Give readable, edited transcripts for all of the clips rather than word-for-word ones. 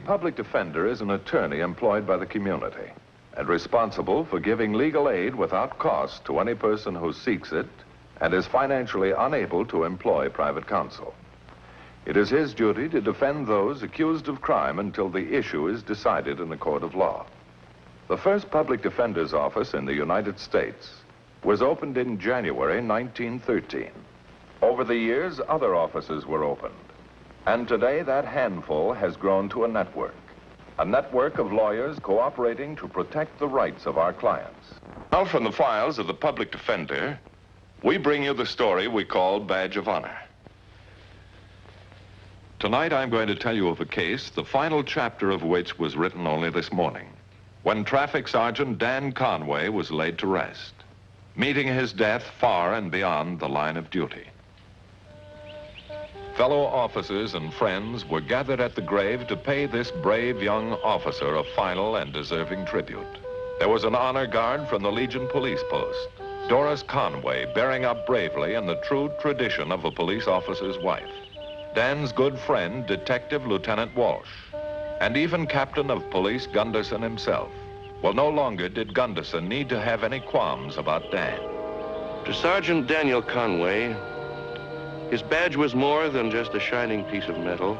public defender is an attorney employed by the community and responsible for giving legal aid without cost to any person who seeks it and is financially unable to employ private counsel. It is his duty to defend those accused of crime until the issue is decided in a court of law. The first public defender's office in the United States was opened in January 1913. Over the years, other offices were opened. And today, that handful has grown to a network of lawyers cooperating to protect the rights of our clients. Now, from the files of the public defender, we bring you the story we call Badge of Honor. Tonight, I'm going to tell you of a case, the final chapter of which was written only this morning, when Traffic Sergeant Dan Conway was laid to rest, meeting his death far and beyond the line of duty. Fellow officers and friends were gathered at the grave to pay this brave young officer a final and deserving tribute. There was an honor guard from the Legion Police Post, Doris Conway bearing up bravely in the true tradition of a police officer's wife, Dan's good friend, Detective Lieutenant Walsh, and even Captain of Police Gunderson himself. Well, no longer did Gunderson need to have any qualms about Dan. To Sergeant Daniel Conway, his badge was more than just a shining piece of metal.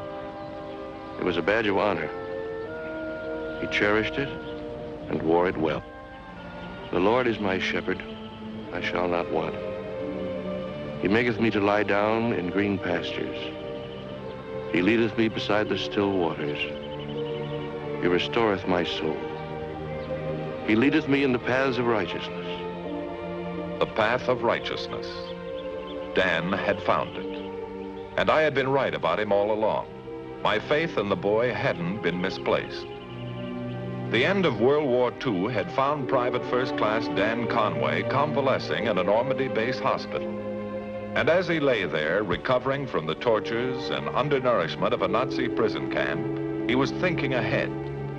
It was a badge of honor. He cherished it and wore it well. The Lord is my shepherd, I shall not want. He maketh me to lie down in green pastures. He leadeth me beside the still waters. He restoreth my soul. He leadeth me in the paths of righteousness. The path of righteousness. Dan had found it. And I had been right about him all along. My faith in the boy hadn't been misplaced. The end of World War II had found Private First Class Dan Conway convalescing in a Normandy base hospital. And as he lay there, recovering from the tortures and undernourishment of a Nazi prison camp, he was thinking ahead,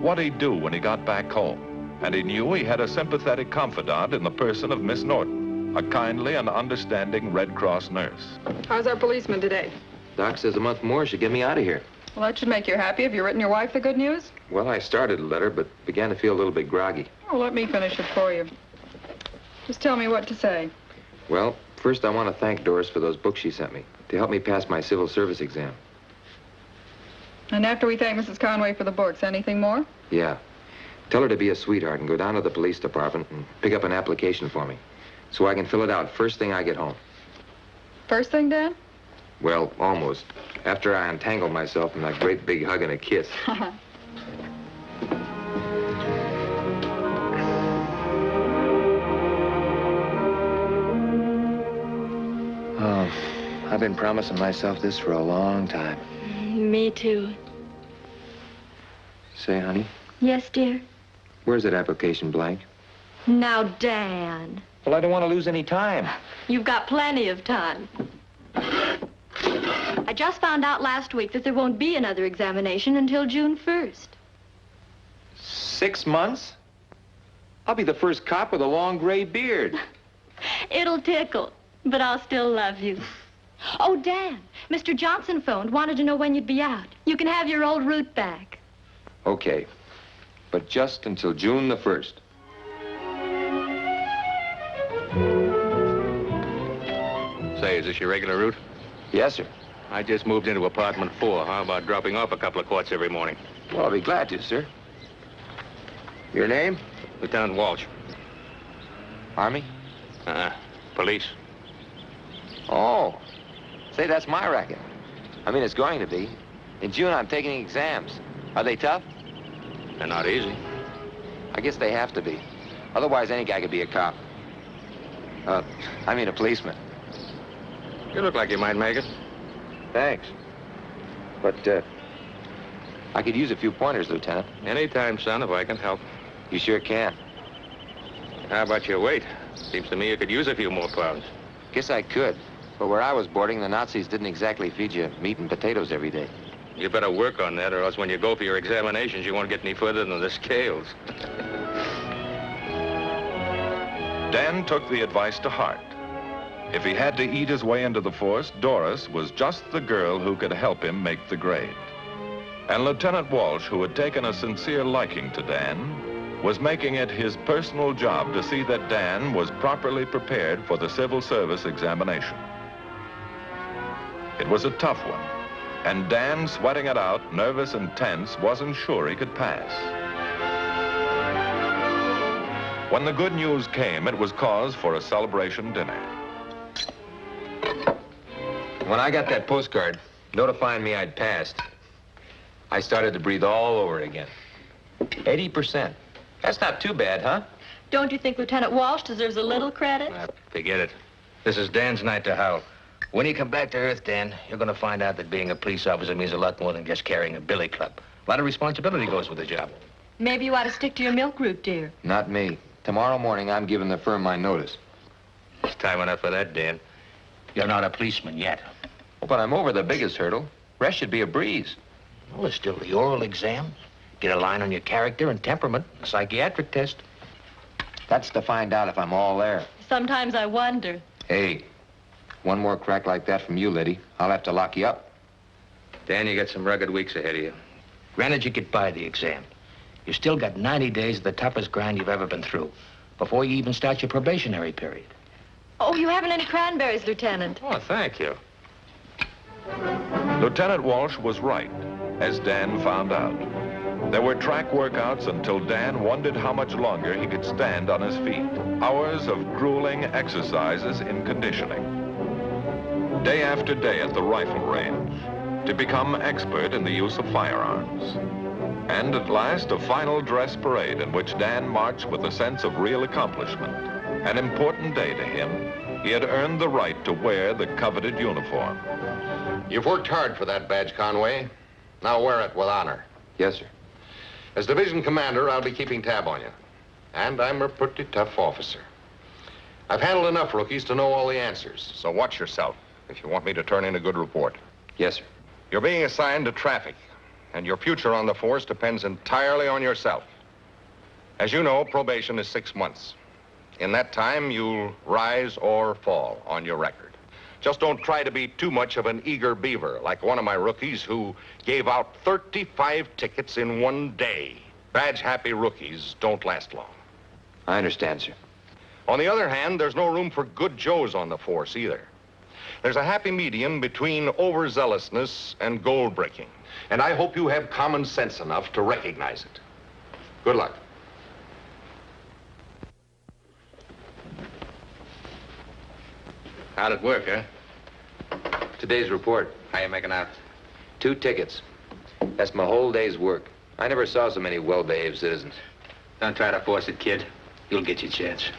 what he'd do when he got back home. And he knew he had a sympathetic confidant in the person of Miss Norton, a kindly and understanding Red Cross nurse. How's our policeman today? Doc says a month more should get me out of here. Well, that should make you happy. Have you written your wife the good news? Well, I started a letter, but began to feel a little bit groggy. Oh, let me finish it for you. Just tell me what to say. Well, first I want to thank Doris for those books she sent me to help me pass my civil service exam. And after we thank Mrs. Conway for the books, anything more? Yeah. Tell her to be a sweetheart and go down to the police department and pick up an application for me so I can fill it out first thing I get home. First thing, Dan? Well, almost. After I untangle myself from that great big hug and a kiss. Oh, I've been promising myself this for a long time. Me too. Say, honey, Yes, dear? where's that application blank? Now, Dan, Well, I don't want to lose any time. you've got plenty of time. I just found out last week that there won't be another examination until June 1st. 6 months? I'll be the first cop with a long gray beard. It'll tickle, but I'll still love you. Oh, Dan, Mr. Johnson phoned, wanted to know when you'd be out. You can have your old route back. Okay, but just until June the 1st. Say, is this your regular route? Yes, sir. I just moved into apartment 4. How about dropping off a couple of quarts every morning? Well, I'll be glad to, sir. Your name? Lieutenant Walsh. Army? Police. Oh. Say, that's my racket. I mean, it's going to be. In June, I'm taking exams. Are they tough? They're not easy. I guess they have to be. Otherwise, any guy could be a cop. I mean a policeman. You look like you might make it. Thanks. But, I could use a few pointers, Lieutenant. Anytime, son, if I can help. You sure can. How about your weight? Seems to me you could use a few more pounds. Guess I could. But where I was boarding, the Nazis didn't exactly feed you meat and potatoes every day. You better work on that, or else when you go for your examinations, you won't get any further than the scales. Dan took the advice to heart. If he had to eat his way into the force, Doris was just the girl who could help him make the grade. And Lieutenant Walsh, who had taken a sincere liking to Dan, was making it his personal job to see that Dan was properly prepared for the civil service examination. It was a tough one, and Dan, sweating it out, nervous and tense, wasn't sure he could pass. When the good news came, it was cause for a celebration dinner. When I got that postcard notifying me I'd passed, I started to breathe all over again. 80%. That's not too bad, huh? Don't you think Lieutenant Walsh deserves a little credit? Forget it. This is Dan's night to howl. When you come back to Earth, Dan, you're going to find out that being a police officer means a lot more than just carrying a billy club. A lot of responsibility goes with the job. Maybe you ought to stick to your milk route, dear. Not me. Tomorrow morning, I'm giving the firm my notice. It's time enough for that, Dan. You're not a policeman yet. Oh, but I'm over the biggest hurdle. Rest should be a breeze. Well, there's still the oral exam. Get a line on your character and temperament. A psychiatric test. That's to find out if I'm all there. Sometimes I wonder. Hey, one more crack like that from you, Liddy, I'll have to lock you up. Dan, you got some rugged weeks ahead of you. Granted, you get by the exam. You still got 90 days of the toughest grind you've ever been through before you even start your probationary period. Oh, you haven't any cranberries, Lieutenant. Oh, thank you. Lieutenant Walsh was right, as Dan found out. There were track workouts until Dan wondered how much longer he could stand on his feet. Hours of grueling exercises in conditioning. Day after day at the rifle range to become expert in the use of firearms. And at last, a final dress parade in which Dan marched with a sense of real accomplishment. An important day to him. He had earned the right to wear the coveted uniform. You've worked hard for that badge, Conway. Now wear it with honor. Yes, sir. As division commander, I'll be keeping tab on you. And I'm a pretty tough officer. I've handled enough rookies to know all the answers. So watch yourself if you want me to turn in a good report. Yes, sir. You're being assigned to traffic, and your future on the force depends entirely on yourself. As you know, probation is 6 months. In that time, you'll rise or fall on your record. Just don't try to be too much of an eager beaver, like one of my rookies who gave out 35 tickets in one day. Badge-happy rookies don't last long. I understand, sir. On the other hand, there's no room for good Joes on the force either. There's a happy medium between overzealousness and gold-breaking. And I hope you have common sense enough to recognize it. Good luck. How'd it work, huh? Today's report. How you making out? 2 tickets. That's my whole day's work. I never saw so many well-behaved citizens. Don't try to force it, kid. You'll get your chance.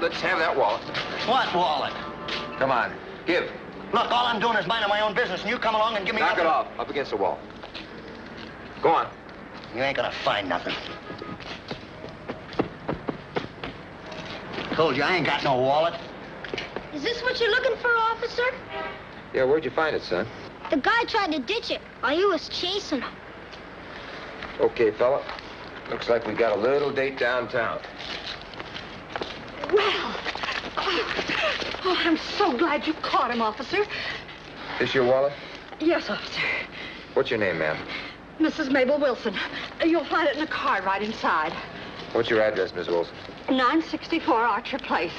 Let's have that wallet. What wallet? Come on, give. Look, all I'm doing is minding my own business, and you come along and give me... Knock it off, up against the wall. Go on. You ain't gonna find nothing. Told you I ain't got no wallet. Is this what you're looking for, officer? Yeah, where'd you find it, son? The guy tried to ditch it while you was chasing him. Okay, fella. Looks like we got a little date downtown. Well, oh, I'm so glad you caught him, officer. This your wallet? Yes, officer. What's your name, ma'am? Mrs. Mabel Wilson. You'll find it in the car right inside. What's your address, Miss Wilson? 964 Archer Place.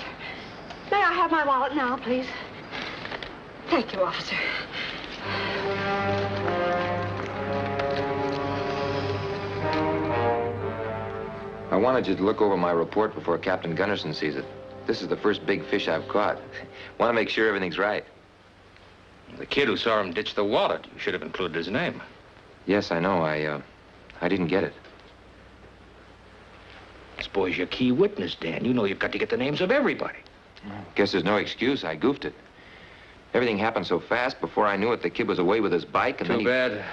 May I have my wallet now, please? Thank you, officer. I wanted you to look over my report before Captain Gunderson sees it. This is the first big fish I've caught. Want to make sure everything's right. The kid who saw him ditch the wallet. You should have included his name. Yes, I know. I didn't get it. This boy's your key witness, Dan. You know you've got to get the names of everybody. Guess there's no excuse. I goofed it. Everything happened so fast. Before I knew it, the kid was away with his bike, and Too bad.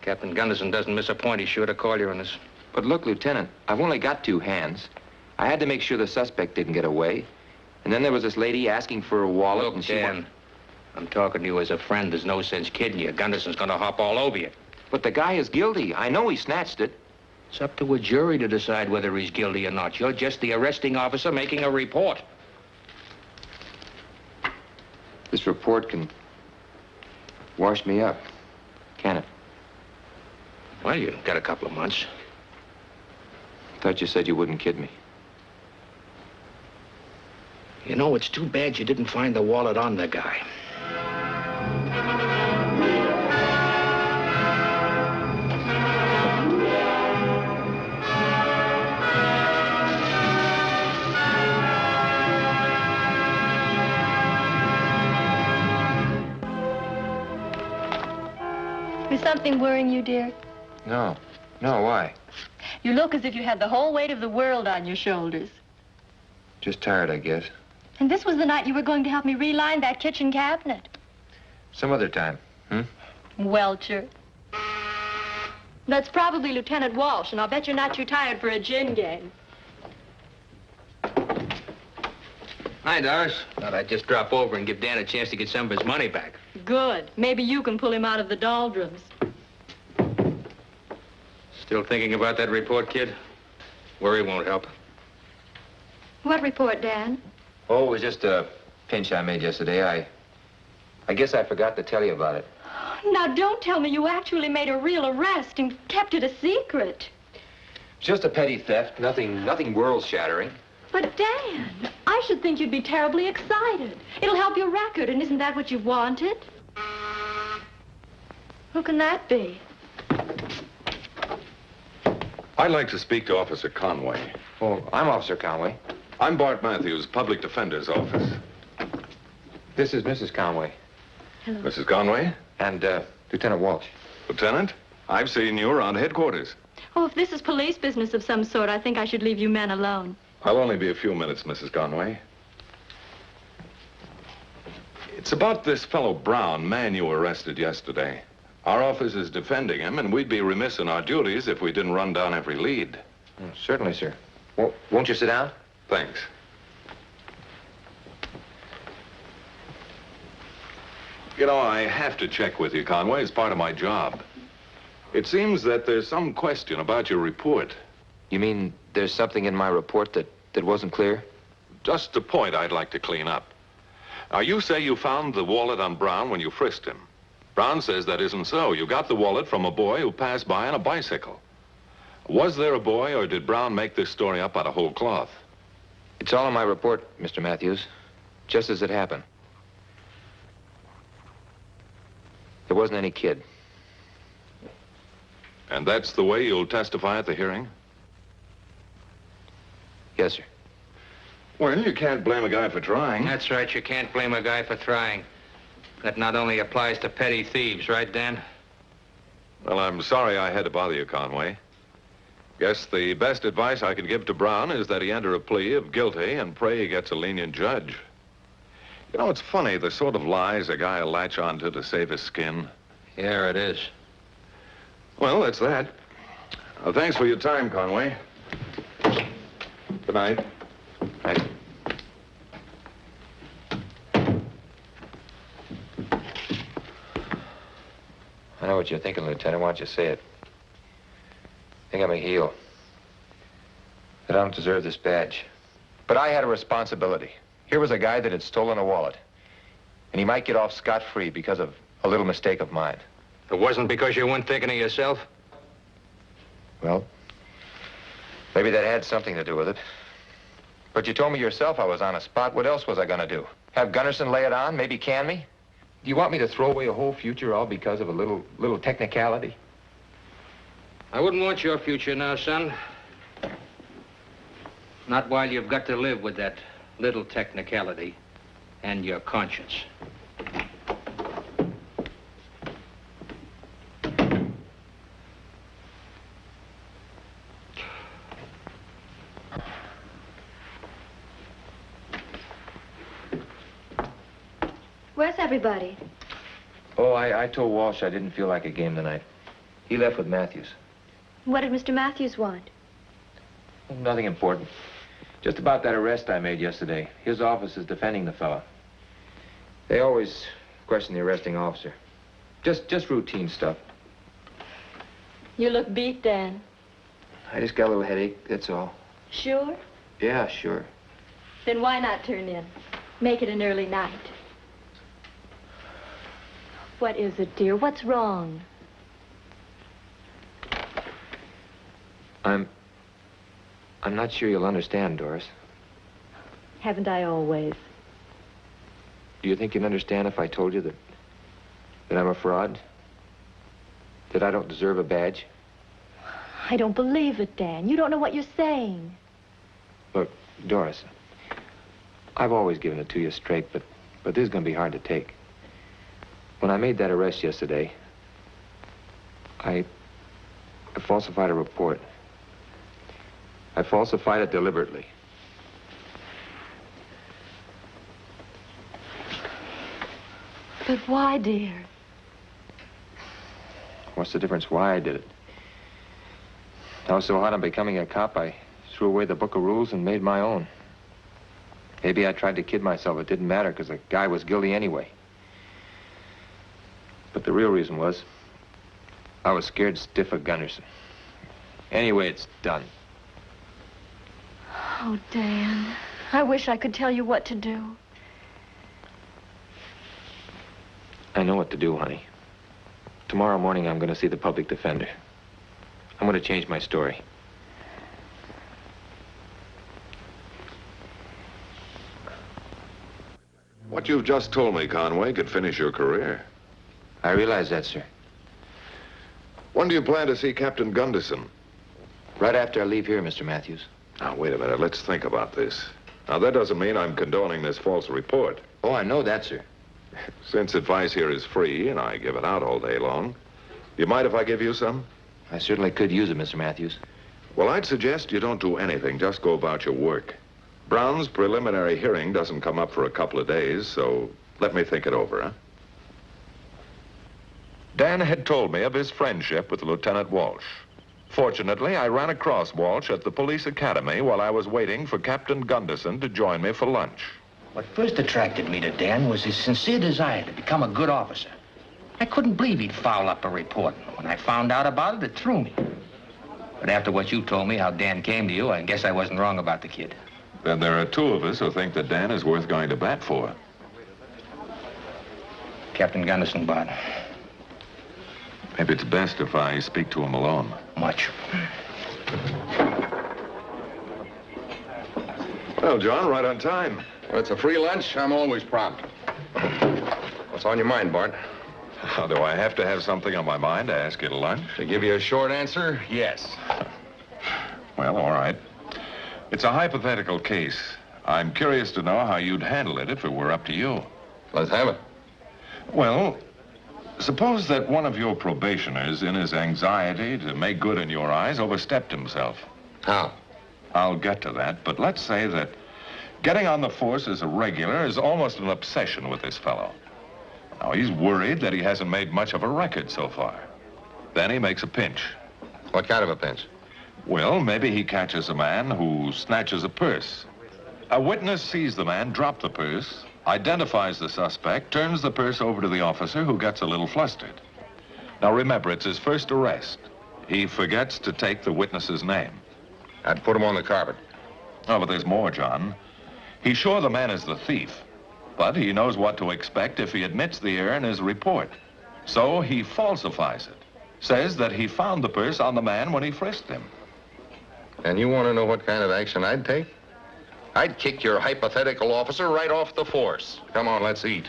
Captain Gunderson doesn't miss a point. He's sure to call you on this. But look, Lieutenant, I've only got 2 hands. I had to make sure the suspect didn't get away. And then there was this lady asking for a wallet, Look, and she... Dan, I'm talking to you as a friend. There's no sense kidding you. Gunderson's gonna hop all over you. But the guy is guilty. I know he snatched it. It's up to a jury to decide whether he's guilty or not. You're just the arresting officer making a report. This report can wash me up, can it? Well, you've got a couple of months. Thought you said you wouldn't kid me. You know, it's too bad you didn't find the wallet on the guy. Is something worrying you, dear? No. No, why? You look as if you had the whole weight of the world on your shoulders. Just tired, I guess. And this was the night you were going to help me reline that kitchen cabinet. Some other time, Welcher. That's probably Lieutenant Walsh, and I'll bet you're not too tired for a gin game. Hi, Doris. Thought I'd just drop over and give Dan a chance to get some of his money back. Good. Maybe you can pull him out of the doldrums. Still thinking about that report, kid? Worry won't help. What report, Dan? Oh, it was just a pinch I made yesterday. I guess I forgot to tell you about it. Now, don't tell me you actually made a real arrest and kept it a secret. It's just a petty theft. Nothing world-shattering. But, Dan, I should think you'd be terribly excited. It'll help your record, and isn't that what you wanted? Who can that be? I'd like to speak to Officer Conway. Oh, I'm Officer Conway. I'm Bart Matthews, Public Defender's Office. This is Mrs. Conway. Hello. Mrs. Conway? And, Lieutenant Walsh. Lieutenant, I've seen you around headquarters. Oh, if this is police business of some sort, I think I should leave you men alone. I'll only be a few minutes, Mrs. Conway. It's about this fellow Brown, man you arrested yesterday. Our office is defending him, and we'd be remiss in our duties if we didn't run down every lead. Certainly, sir. Well, won't you sit down? Thanks. You know, I have to check with you, Conway. It's part of my job. It seems that there's some question about your report. You mean there's something in my report that wasn't clear? Just a point I'd like to clean up. Now, you say you found the wallet on Brown when you frisked him. Brown says that isn't so. You got the wallet from a boy who passed by on a bicycle. Was there a boy, or did Brown make this story up out of whole cloth? It's all in my report, Mr. Matthews, just as it happened. There wasn't any kid. And that's the way you'll testify at the hearing? Yes, sir. Well, you can't blame a guy for trying. That's right. You can't blame a guy for trying. That not only applies to petty thieves, right, Dan? Well, I'm sorry I had to bother you, Conway. Guess the best advice I can give to Brown is that he enter a plea of guilty and pray he gets a lenient judge. You know, it's funny, the sort of lies a guy will latch onto to save his skin. Yeah, it is. Well, that's that. Thanks for your time, Conway. Good night. Right. I know what you're thinking, Lieutenant. Why don't you say it? Think I'm a heel. That I don't deserve this badge. But I had a responsibility. Here was a guy that had stolen a wallet. And he might get off scot-free because of a little mistake of mine. It wasn't because you weren't thinking of yourself? Well, maybe that had something to do with it. But you told me yourself I was on a spot. What else was I gonna do? Have Gunderson lay it on? Maybe can me? Do you want me to throw away a whole future all because of a little technicality? I wouldn't want your future now, son. Not while you've got to live with that little technicality and your conscience. Where's everybody? Oh, I told Walsh I didn't feel like a game tonight. He left with Matthews. What did Mr. Matthews want? Nothing important. Just about that arrest I made yesterday. His office is defending the fella. They always question the arresting officer. Just routine stuff. You look beat, Dan. I just got a little headache, that's all. Sure? Yeah, sure. Then why not turn in? Make it an early night. What is it, dear? What's wrong? I'm not sure you'll understand, Doris. Haven't I always? Do you think you'd understand if I told you that I'm a fraud? That I don't deserve a badge? I don't believe it, Dan. You don't know what you're saying. Look, Doris, I've always given it to you straight, but this is going to be hard to take. When I made that arrest yesterday, I falsified a report. I falsified it deliberately. But why, dear? What's the difference why I did it? I was so hot on becoming a cop, I threw away the book of rules and made my own. Maybe I tried to kid myself. It didn't matter because the guy was guilty anyway. But the real reason was I was scared stiff of Gunderson. Anyway, it's done. Oh, Dan, I wish I could tell you what to do. I know what to do, honey. Tomorrow morning, I'm going to see the public defender. I'm going to change my story. What you've just told me, Conway, could finish your career. I realize that, sir. When do you plan to see Captain Gunderson? Right after I leave here, Mr. Matthews. Now, wait a minute. Let's think about this. Now, that doesn't mean I'm condoning this false report. Oh, I know that, sir. Since advice here is free and I give it out all day long, you mind if I give you some? I certainly could use it, Mr. Matthews. Well, I'd suggest you don't do anything. Just go about your work. Brown's preliminary hearing doesn't come up for a couple of days, so let me think it over, huh? Dan had told me of his friendship with Lieutenant Walsh. Fortunately, I ran across Walsh at the police academy while I was waiting for Captain Gunderson to join me for lunch. What first attracted me to Dan was his sincere desire to become a good officer. I couldn't believe he'd foul up a report. When I found out about it, it threw me. But after what you told me, how Dan came to you, I guess I wasn't wrong about the kid. Then there are two of us who think that Dan is worth going to bat for. Captain Gunderson, Bart. Maybe it's best if I speak to him alone. Much. Well, John, right on time. Well, it's a free lunch. I'm always prompt. What's on your mind, Bart? Do I have to have something on my mind to ask you to lunch? To give you a short answer, yes. Well, all right. It's a hypothetical case. I'm curious to know how you'd handle it if it were up to you. Let's have it. Well, suppose that one of your probationers, in his anxiety to make good in your eyes, overstepped himself. How? I'll get to that, but let's say that getting on the force as a regular is almost an obsession with this fellow. Now, he's worried that he hasn't made much of a record so far. Then he makes a pinch. What kind of a pinch? Well, maybe he catches a man who snatches a purse. A witness sees the man drop the purse, identifies the suspect, turns the purse over to the officer, who gets a little flustered. Now, remember, it's his first arrest. He forgets to take the witness's name. I'd put him on the carpet. Oh, but there's more, John. He's sure the man is the thief, but he knows what to expect if he admits the error in his report. So he falsifies it, says that he found the purse on the man when he frisked him. And you want to know what kind of action I'd take? I'd kick your hypothetical officer right off the force. Come on, let's eat.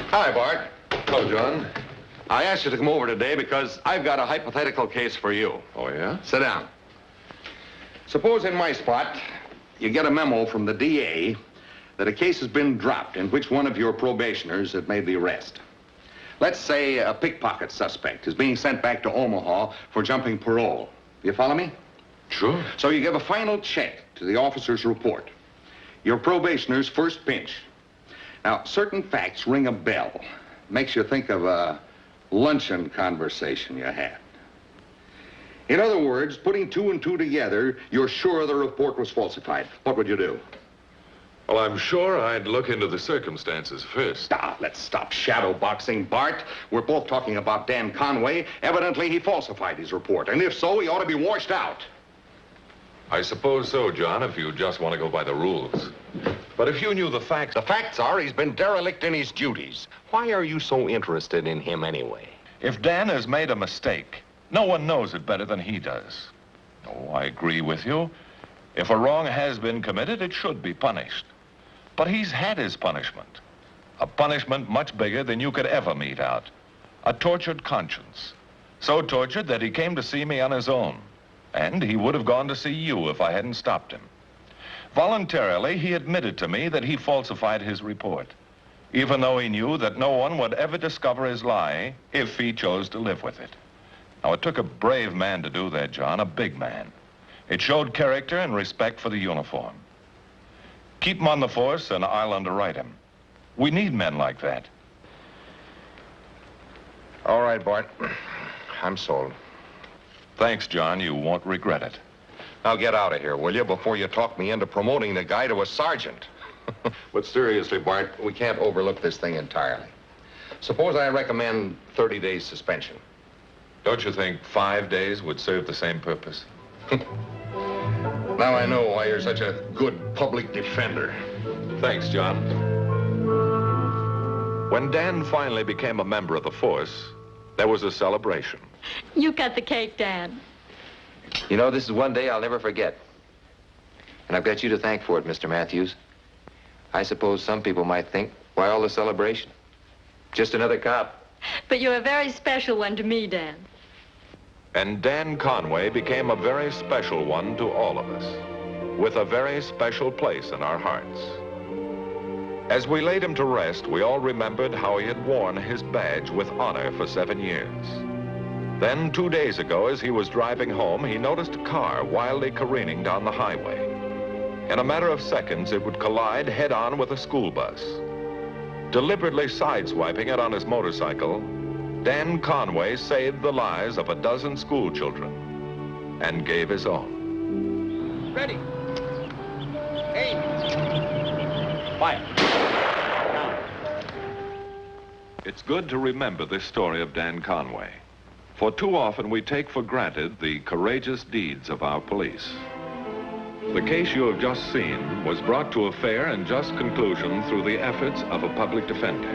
Hi, Bart. Hello, John. I asked you to come over today because I've got a hypothetical case for you. Oh, yeah? Sit down. Suppose in my spot, you get a memo from the DA that a case has been dropped in which one of your probationers had made the arrest. Let's say a pickpocket suspect is being sent back to Omaha for jumping parole. You follow me? Sure. So you give a final check to the officer's report. Your probationer's first pinch. Now, certain facts ring a bell. Makes you think of a luncheon conversation you had. In other words, putting two and two together, you're sure the report was falsified. What would you do? Well, I'm sure I'd look into the circumstances first. Let's stop shadowboxing, Bart. We're both talking about Dan Conway. Evidently, he falsified his report. And if so, he ought to be washed out. I suppose so, John, if you just want to go by the rules. But if you knew the facts... The facts are he's been derelict in his duties. Why are you so interested in him anyway? If Dan has made a mistake, no one knows it better than he does. Oh, I agree with you. If a wrong has been committed, it should be punished. But he's had his punishment. A punishment much bigger than you could ever mete out. A tortured conscience. So tortured that he came to see me on his own. And he would have gone to see you if I hadn't stopped him. Voluntarily, he admitted to me that he falsified his report, even though he knew that no one would ever discover his lie if he chose to live with it. Now, it took a brave man to do that, John, a big man. It showed character and respect for the uniform. Keep him on the force, and I'll underwrite him. We need men like that. All right, Bart. I'm sold. Thanks, John. You won't regret it. Now get out of here, will you, before you talk me into promoting the guy to a sergeant. But seriously, Bart, we can't overlook this thing entirely. Suppose I recommend 30 days suspension. Don't you think 5 days would serve the same purpose? Now I know why you're such a good public defender. Thanks, John. When Dan finally became a member of the force, there was a celebration. You cut the cake, Dan. You know, this is one day I'll never forget. And I've got you to thank for it, Mr. Matthews. I suppose some people might think, why all the celebration? Just another cop. But you're a very special one to me, Dan. And Dan Conway became a very special one to all of us, with a very special place in our hearts. As we laid him to rest, we all remembered how he had worn his badge with honor for 7 years. Then, 2 days ago, as he was driving home, he noticed a car wildly careening down the highway. In a matter of seconds, it would collide head-on with a school bus. Deliberately sideswiping it on his motorcycle, Dan Conway saved the lives of a dozen school children and gave his own. Ready. Aim. Fire. Now. It's good to remember this story of Dan Conway. For too often we take for granted the courageous deeds of our police. The case you have just seen was brought to a fair and just conclusion through the efforts of a public defender.